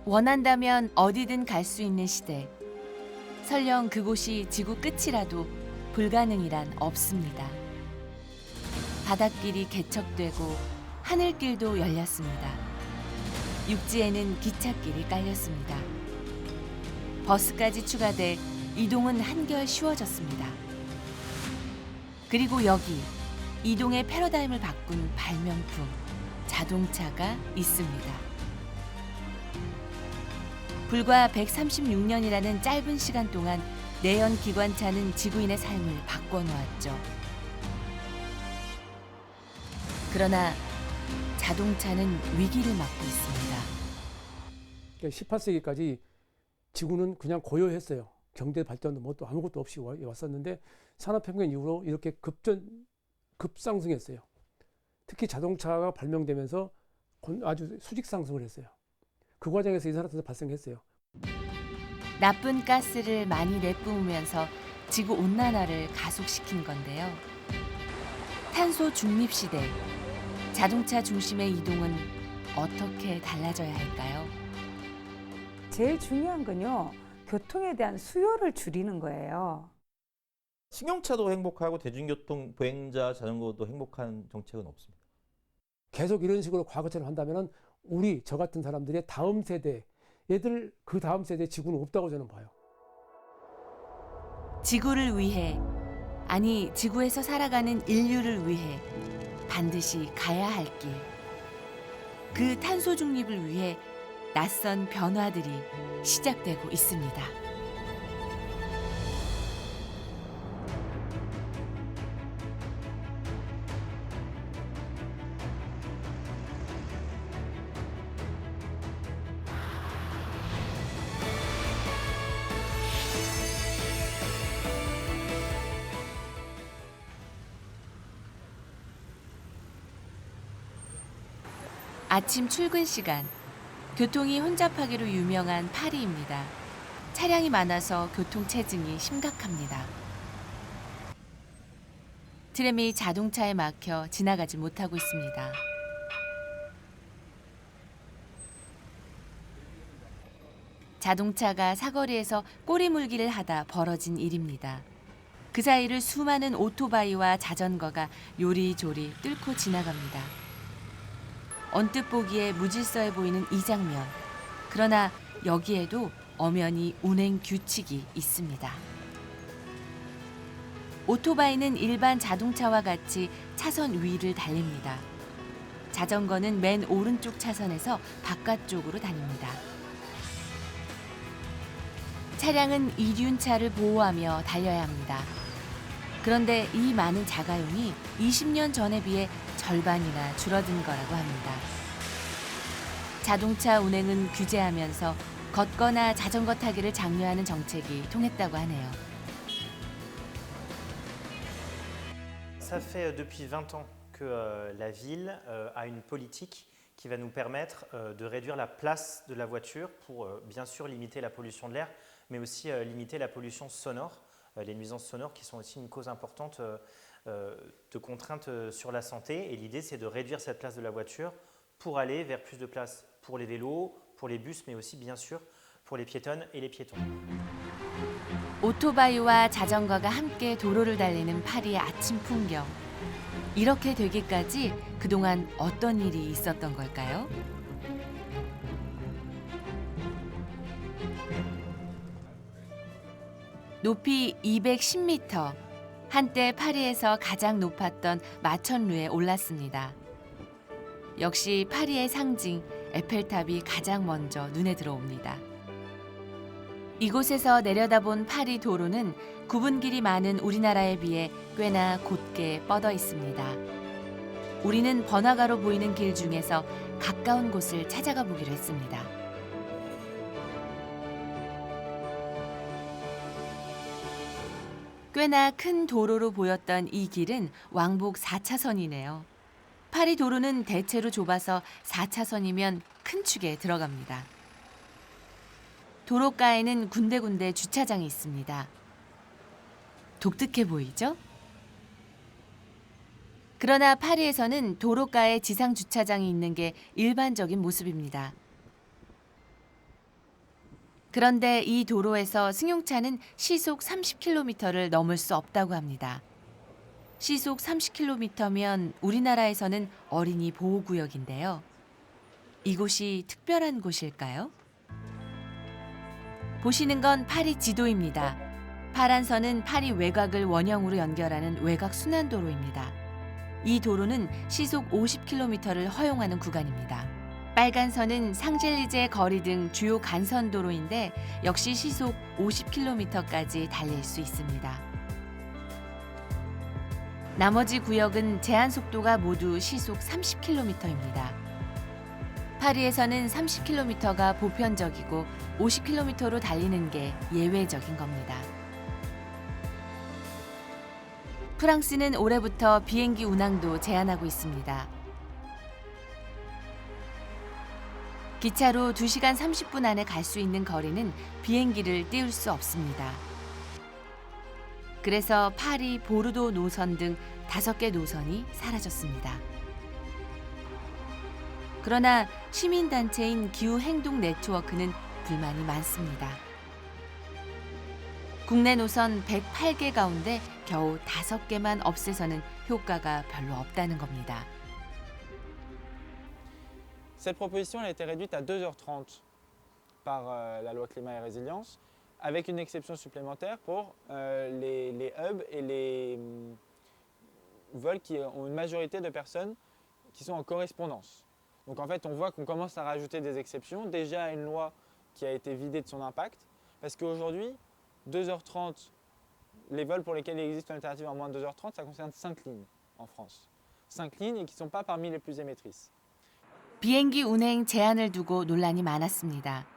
원한다면 어디든 갈 수 있는 시대. 설령 그곳이 지구 끝이라도 불가능이란 없습니다. 바닷길이 개척되고 하늘길도 열렸습니다. 육지에는 기찻길이 깔렸습니다. 버스까지 추가돼 이동은 한결 쉬워졌습니다. 그리고 여기 이동의 패러다임을 바꾼 발명품, 자동차가 있습니다. 불과 136년이라는 짧은 시간 동안 내연 기관차는 지구인의 삶을 바꿔놓았죠. 그러나 자동차는 위기를 맞고 있습니다. 18세기까지 지구는 그냥 고요했어요. 경제 발전도 뭐 또 아무것도 없이 왔었는데 산업혁명 이후로 이렇게 급상승했어요. 특히 자동차가 발명되면서 아주 수직 상승을 했어요. 그 과정에서 이산화탄소 발생했어요. 나쁜 가스를 많이 내뿜으면서 지구 온난화를 가속시킨 건데요. 탄소 중립 시대, 자동차 중심의 이동은 어떻게 달라져야 할까요? 제일 중요한 건요, 교통에 대한 수요를 줄이는 거예요. 승용차도 행복하고 대중교통, 보행자, 자전거도 행복한 정책은 없습니다. 계속 이런 식으로 과거처럼 한다면 저 같은 사람들의 다음 세대, 그 다음 세대 지구는 없다고 저는 봐요. 지구를 위해, 아니 지구에서 살아가는 인류를 위해 반드시 가야 할 길. 그 탄소 중립을 위해 낯선 변화들이 시작되고 있습니다. 아침 출근 시간, 교통이 혼잡하기로 유명한 파리입니다. 차량이 많아서 교통체증이 심각합니다. 트램이 자동차에 막혀 지나가지 못하고 있습니다. 자동차가 사거리에서 꼬리물기를 하다 벌어진 일입니다. 그 사이를 수많은 오토바이와 자전거가 요리조리 뚫고 지나갑니다. 언뜻 보기에 무질서해 보이는 이 장면. 그러나 여기에도 엄연히 운행 규칙이 있습니다. 오토바이는 일반 자동차와 같이 차선 위를 달립니다. 자전거는 맨 오른쪽 차선에서 바깥쪽으로 다닙니다. 차량은 이륜차를 보호하며 달려야 합니다. 그런데 이 많은 자가용이 20년 전에 비해 절반이나 줄어든 거라고 합니다. 자동차 운행은 규제하면서 걷거나 자전거 타기를 장려하는 정책이 통했다고 하네요. Ça fait depuis 20 ans que la ville a une politique qui va nous permettre de réduire la place de la voiture pour bien sûr limiter la pollution de l'air, mais aussi limiter la pollution sonore, les nuisances sonores qui sont aussi une cause importante de contraintes sur la santé. Et l'idée, c'est de réduire cette place de la voiture pour aller vers plus de place pour les vélos, pour les bus, mais aussi bien sûr pour les piétonnes et les piétons. 오토바이와 자전거가 함께 도로를 달리는 파리의 아침 풍경. 이렇게 되기까지 그동안 어떤 일이 있었던 걸까요? 높이 210m, 한때 파리에서 가장 높았던 마천루에 올랐습니다. 역시 파리의 상징 에펠탑이 가장 먼저 눈에 들어옵니다. 이곳에서 내려다본 파리 도로는 굽은 길이 많은 우리나라에 비해 꽤나 곧게 뻗어 있습니다. 우리는 번화가로 보이는 길 중에서 가까운 곳을 찾아가 보기로 했습니다. 꽤나 큰 도로로 보였던 이 길은 왕복 4차선이네요. 파리 도로는 대체로 좁아서 4차선이면 큰 축에 들어갑니다. 도로가에는 군데군데 주차장이 있습니다. 독특해 보이죠? 그러나 파리에서는 도로가에 지상 주차장이 있는 게 일반적인 모습입니다. 그런데 이 도로에서 승용차는 시속 30km를 넘을 수 없다고 합니다. 시속 30km면 우리나라에서는 어린이 보호구역인데요. 이곳이 특별한 곳일까요? 보시는 건 파리 지도입니다. 파란 선은 파리 외곽을 원형으로 연결하는 외곽 순환도로입니다. 이 도로는 시속 50km를 허용하는 구간입니다. 빨간 선은 상젤리제 거리 등 주요 간선도로인데 역시 시속 50km까지 달릴 수 있습니다. 나머지 구역은 제한 속도가 모두 시속 30km입니다. 파리에서는 30km가 보편적이고 50km로 달리는 게 예외적인 겁니다. 프랑스는 올해부터 비행기 운항도 제한하고 있습니다. 기차로 2시간 30분 안에 갈 수 있는 거리는 비행기를 띄울 수 없습니다. 그래서 파리, 보르도 노선 등 5개 노선이 사라졌습니다. 그러나 시민단체인 기후행동 네트워크는 불만이 많습니다. 국내 노선 108개 가운데 겨우 5개만 없애서는 효과가 별로 없다는 겁니다. Cette proposition a été réduite à 2h30 par la loi climat et résilience, avec une exception supplémentaire pour les hubs et les vols qui ont une majorité de personnes qui sont en correspondance. Donc en fait, on voit qu'on commence à rajouter des exceptions, déjà à une loi qui a été vidée de son impact, parce qu'aujourd'hui, 2h30, les vols pour lesquels il existe une alternative en moins de 2h30, ça concerne 5 lignes en France. 5 lignes et qui ne sont pas parmi les plus émettrices. 비행기 운행 제한을 두고 논란이 많았습니다.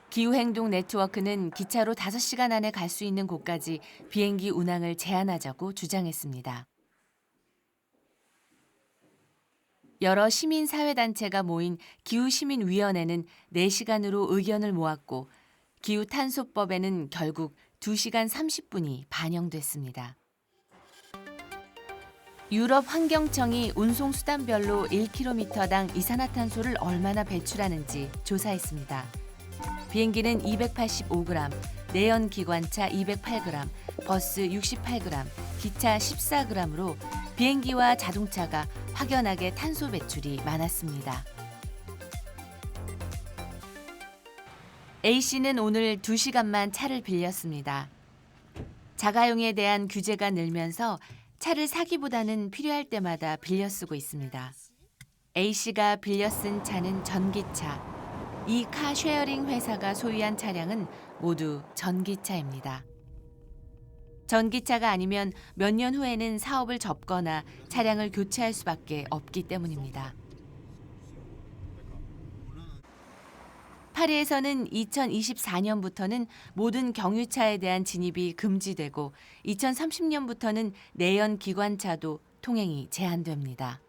기후행동 네트워크는 기차로 5시간 안에 갈 수 있는 곳까지 비행기 운항을 제한하자고 주장했습니다. 여러 시민사회단체가 모인 기후시민위원회는 4시간으로 의견을 모았고 기후탄소법에는 결국 2시간 30분이 반영됐습니다. 유럽 환경청이 운송수단별로 1km당 이산화탄소를 얼마나 배출하는지 조사했습니다. 비행기는 285g, 내연기관차 208g, 버스 68g, 기차 14g으로 비행기와 자동차가 확연하게 탄소 배출이 많았습니다. A씨는 오늘 2시간만 차를 빌렸습니다. 자가용에 대한 규제가 늘면서 차를 사기보다는 필요할 때마다 빌려 쓰고 있습니다. A씨가 빌려 쓴 차는 전기차. 이 카쉐어링 회사가 소유한 차량은 모두 전기차입니다. 전기차가 아니면 몇 년 후에는 사업을 접거나 차량을 교체할 수밖에 없기 때문입니다. 파리에서는 2024년부터는 모든 경유차에 대한 진입이 금지되고 2030년부터는 내연 기관차도 통행이 제한됩니다.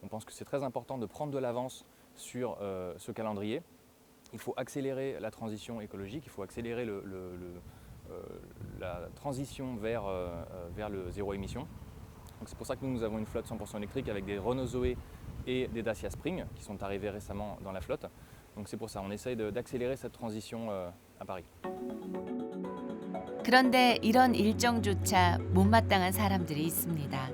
On pense que c'est très important de prendre de l'avance sur ce calendrier. Il faut accélérer la transition écologique, il faut accélérer la transition vers le zéro émission. Donc c'est pour ça que nous avons une flotte 100% électrique avec des Renault Zoé et des Dacia Spring qui sont arrivés récemment dans la flotte. Donc c'est pour ça, on essaye d'accélérer cette transition à Paris. 그런데 이런 일정조차 못마땅한 사람들이 있습니다.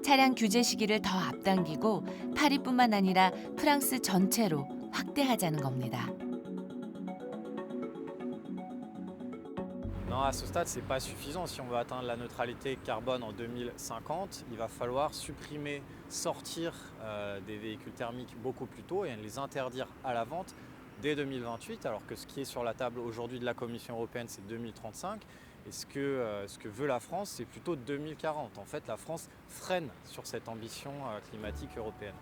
차량 규제 시기를 더 앞당기고 파리뿐만 아니라 프랑스 전체로 확대하자는 겁니다. Non, à ce stade, ce n'est pas suffisant. Si on veut atteindre la neutralité carbone en 2050, il va falloir supprimer, sortir des véhicules thermiques beaucoup plus tôt et les interdire à la vente dès 2028, alors que ce qui est sur la table aujourd'hui de la Commission européenne, c'est 2035. Et ce que veut la France, c'est plutôt 2040. En fait, la France freine sur cette ambition climatique européenne.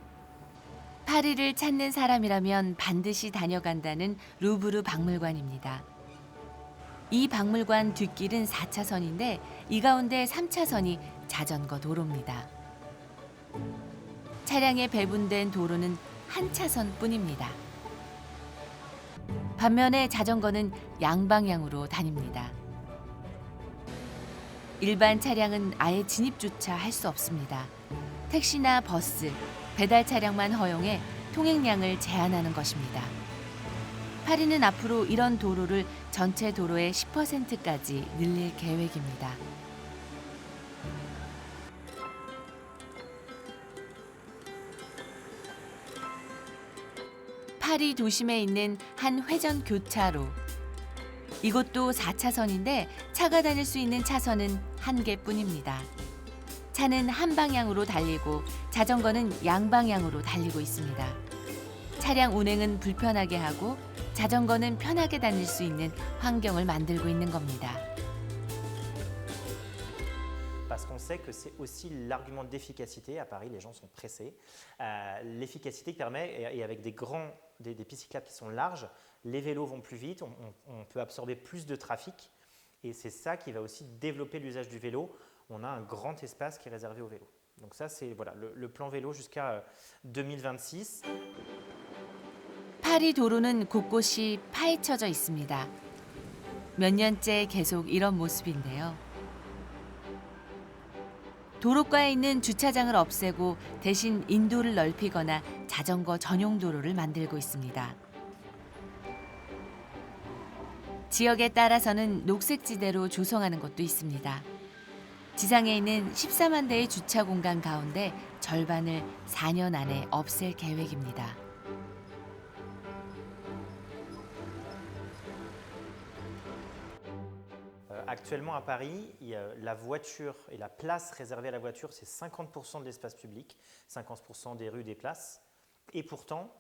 파리를 찾는 사람이라면 반드시 다녀간다는 루브르 박물관입니다. 이 박물관 뒷길은 4차선인데 이 가운데 3차선이 자전거 도로입니다. 차량에 배분된 도로는 한 차선뿐입니다. 반면에 자전거는 양방향으로 다닙니다. 일반 차량은 아예 진입조차 할 수 없습니다. 택시나 버스, 배달 차량만 허용해 통행량을 제한하는 것입니다. 파리는 앞으로 이런 도로를 전체 도로의 10%까지 늘릴 계획입니다. 파리 도심에 있는 한 회전 교차로. 이곳도 4차선인데 차가 다닐 수 있는 차선은 한 개뿐입니다. 차는 한 방향으로 달리고 자전거는 양방향으로 달리고 있습니다. 차량 운행은 불편하게 하고 자전거는 편하게 다닐 수 있는 환경을 만들고 있는 겁니다. Parce qu'on sait que c'est aussi l'argument d'efficacité. À Paris, les gens sont pressés. L'efficacité qui permet, et avec des pistes cyclables qui sont larges, les vélos vont plus vite, on peut absorber plus de trafic. Et c'est ça qui va aussi développer l'usage du vélo. On a un grand espace qui est réservé au vélo. Donc ça, c'est voilà, le plan vélo jusqu'à 2026. 파리 도로는 곳곳이 파헤쳐져 있습니다. 몇 년째 계속 이런 모습인데요. 도로가에 있는 주차장을 없애고 대신 인도를 넓히거나 자전거 전용 도로를 만들고 있습니다. 지역에 따라서는 녹색지대로 조성하는 곳도 있습니다. 지상에 있는 14만 대의 주차 공간 가운데 절반을 4년 안에 없앨 계획입니다. Actuellement à Paris, la voiture et la place réservée à la voiture, c'est 50% de l'espace public, 50% des rues, des places. Et pourtant,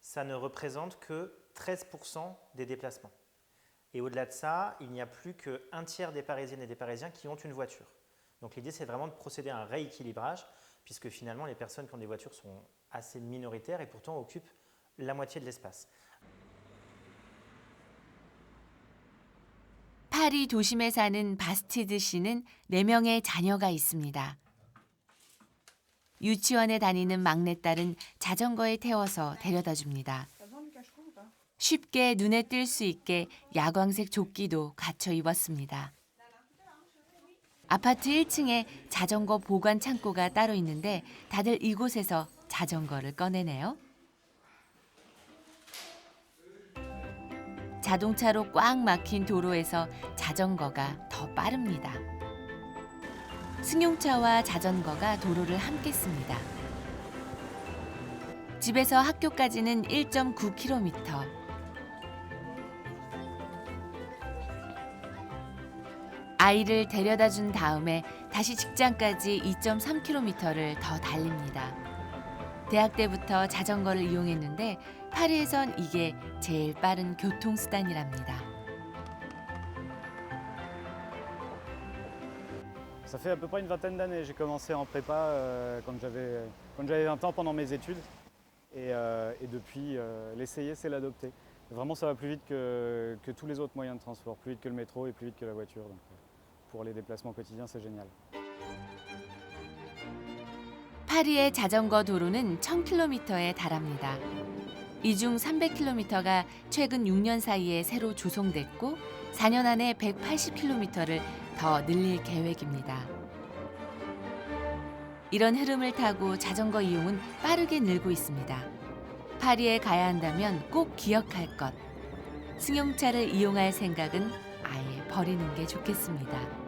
ça ne représente que 13% des déplacements. Et au-delà de ça, il n'y a plus qu'un tiers des Parisiennes et des Parisiens qui ont une voiture. Donc l'idée, c'est vraiment de procéder à un rééquilibrage, puisque finalement, les personnes qui ont des voitures sont assez minoritaires et pourtant occupent la moitié de l'espace. 파리 도심에 사는 바스티드 씨는 4명의 자녀가 있습니다. 유치원에 다니는 막내딸은 자전거에 태워서 데려다 줍니다. 쉽게 눈에 띌 수 있게 야광색 조끼도 갖춰 입었습니다. 아파트 1층에 자전거 보관 창고가 따로 있는데 다들 이곳에서 자전거를 꺼내네요. 자동차로 꽉 막힌 도로에서 자전거가 더 빠릅니다. 승용차와 자전거가 도로를 함께 씁니다. 집에서 학교까지는 1.9km. 아이를 데려다 준 다음에 다시 직장까지 2.3km를 더 달립니다. 대학 때부터 자전거를 이용했는데 파리에선 이게 제일 빠른 교통수단이랍니다. Ça fait à peu près une vingtaine d'années. J'ai commencé en prépa quand j'avais 20 ans pendant mes études. Et depuis, l'essayer, c'est l'adopter. Vraiment, ça va plus vite que tous les autres moyens de transport, plus vite que le métro et plus vite que la voiture. Donc, pour les déplacements quotidiens, c'est génial. 파리의 자전거 도로는 1000km에 달합니다. 이 중 300km가 최근 6년 사이에 새로 조성됐고 4년 안에 180km를 더 늘릴 계획입니다. 이런 흐름을 타고 자전거 이용은 빠르게 늘고 있습니다. 파리에 가야 한다면 꼭 기억할 것. 승용차를 이용할 생각은 아예 버리는 게 좋겠습니다.